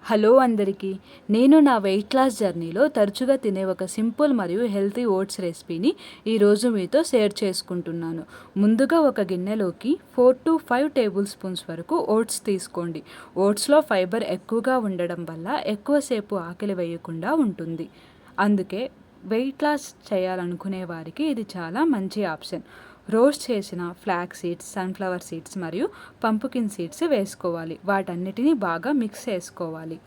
Hello అందరికీ. నేను నా వెయిట్ లాస్ జర్నీలో తరచుగా తినే ఒక సింపుల్ మరియు హెల్తీ ఓట్స్ రెసిపీని ఈరోజు మీతో షేర్ చేసుకుంటున్నాను. ముందుగా ఒక గిన్నెలోకి 4 to 5 టేబుల్ స్పూన్స్ వరకు ఓట్స్ తీసుకోండి. ఓట్స్లో ఫైబర్ ఎక్కువగా ఉండడం వల్ల ఎక్కువసేపు ఆకలి వేయకుండా ఉంటుంది. అందుకే వెయిట్ లాస్ చేయాలనుకునే వారికి ఇది చాలా మంచి ఆప్షన్. రోస్ట్ చేసిన ఫ్లాక్స్ సీడ్స్, సన్ఫ్లవర్ సీడ్స్ మరియు పంపుకిన్ సీడ్స్ వేసుకోవాలి. వాటన్నిటిని బాగా మిక్స్ చేసుకోవాలి.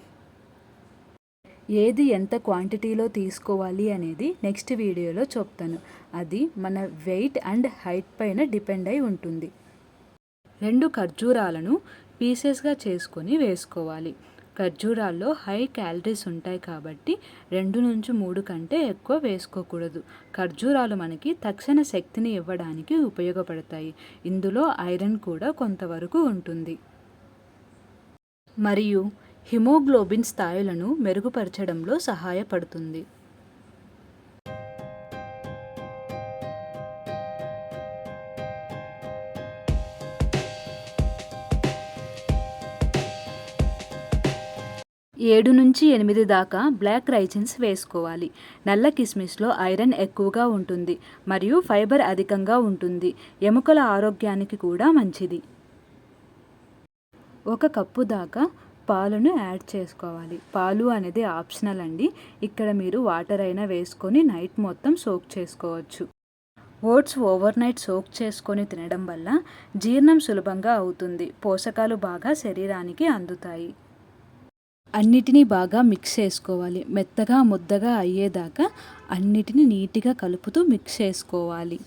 ఏది ఎంత క్వాంటిటీలో తీసుకోవాలి అనేది నెక్స్ట్ వీడియోలో చెప్తాను. అది మన వెయిట్ అండ్ హైట్ పైన డిపెండ్ అయి ఉంటుంది. 2 ఖర్జూరాలను పీసెస్గా చేసుకొని వేసుకోవాలి. ఖర్జూరాల్లో హై క్యాలరీస్ ఉంటాయి కాబట్టి 2 నుంచి 3 కంటే ఎక్కువ వేసుకోకూడదు. ఖర్జూరాలు మనకి తక్షణ శక్తిని ఇవ్వడానికి ఉపయోగపడతాయి. ఇందులో ఐరన్ కూడా కొంతవరకు ఉంటుంది. మరియు హిమోగ్లోబిన్ స్థాయిలను మెరుగుపరచడంలో సహాయపడుతుంది. 7 నుంచి 8 దాకా బ్లాక్ రైసిన్స్ వేసుకోవాలి. నల్ల కిస్మిస్లో ఐరన్ ఎక్కువగా ఉంటుంది మరియు ఫైబర్ అధికంగా ఉంటుంది. ఎముకల ఆరోగ్యానికి కూడా మంచిది. 1 కప్పు దాకా పాలను యాడ్ చేసుకోవాలి. పాలు అనేది ఆప్షనల్ అండి. ఇక్కడ మీరు వాటర్ అయినా వేసుకొని నైట్ మొత్తం సోక్ చేసుకోవచ్చు. ఓట్స్ ఓవర్ నైట్ సోక్ చేసుకొని తినడం వల్ల జీర్ణం సులభంగా అవుతుంది. పోషకాలు బాగా శరీరానికి అందుతాయి. అన్నిటినీ బాగా మిక్స్ చేసుకోవాలి. మెత్తగా ముద్దగా అయ్యేదాకా అన్నిటినీ నీట్గా కలుపుతూ మిక్స్ చేసుకోవాలి.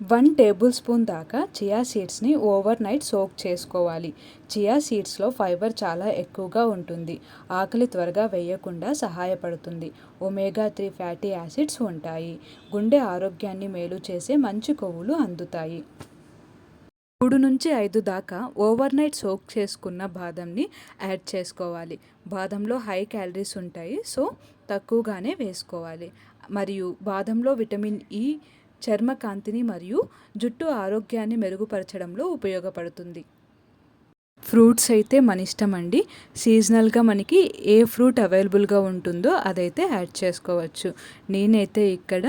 1 టేబుల్ స్పూన్ దాకా చియా సీడ్స్ని ఓవర్ నైట్ సోక్ చేసుకోవాలి. చియా సీడ్స్లో ఫైబర్ చాలా ఎక్కువగా ఉంటుంది. ఆకలి త్వరగా వేయకుండా సహాయపడుతుంది. ఒమేగా 3 ఫ్యాటీ యాసిడ్స్ ఉంటాయి. గుండె ఆరోగ్యాన్ని మేలు చేసే మంచి కొవ్వులు అందుతాయి. 3 నుంచి 5 దాకా ఓవర్ నైట్ సోక్ చేసుకున్న బాదంని యాడ్ చేసుకోవాలి. బాదంలో హై క్యాలరీస్ ఉంటాయి, సో తక్కువగానే వేసుకోవాలి. మరియు బాదంలో విటమిన్ ఈ చర్మ కాంతిని మరియు జుట్టు ఆరోగ్యాన్ని మెరుగుపరచడంలో ఉపయోగపడుతుంది. ఫ్రూట్స్ అయితే మన ఇష్టం అండి. సీజనల్గా మనకి ఏ ఫ్రూట్ అవైలబుల్గా ఉంటుందో అదైతే యాడ్ చేసుకోవచ్చు. నేనైతే ఇక్కడ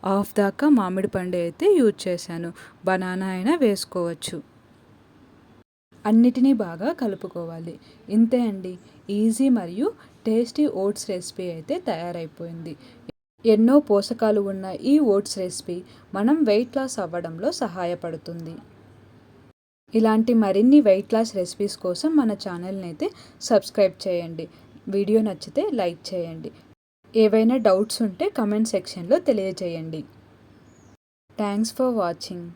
హాఫ్ దాకా మామిడి పండు అయితే యూజ్ చేశాను. బనానా అయినా వేసుకోవచ్చు. అన్నిటినీ బాగా కలుపుకోవాలి. ఇంతే అండి. ఈజీ మరియు టేస్టీ ఓట్స్ రెసిపీ అయితే తయారైపోయింది. ఎన్నో పోషకాలు ఉన్న ఈ ఓట్స్ రెసిపీ మనం వెయిట్ లాస్ అవ్వడంలో సహాయపడుతుంది. ఇలాంటి మరిన్ని వెయిట్ లాస్ రెసిపీస్ కోసం మన ఛానల్ని అయితే సబ్స్క్రైబ్ చేయండి. వీడియో నచ్చితే లైక్ చేయండి. ఏవైనా డౌట్స్ ఉంటే కమెంట్ సెక్షన్లో తెలియజేయండి. Thanks for watching.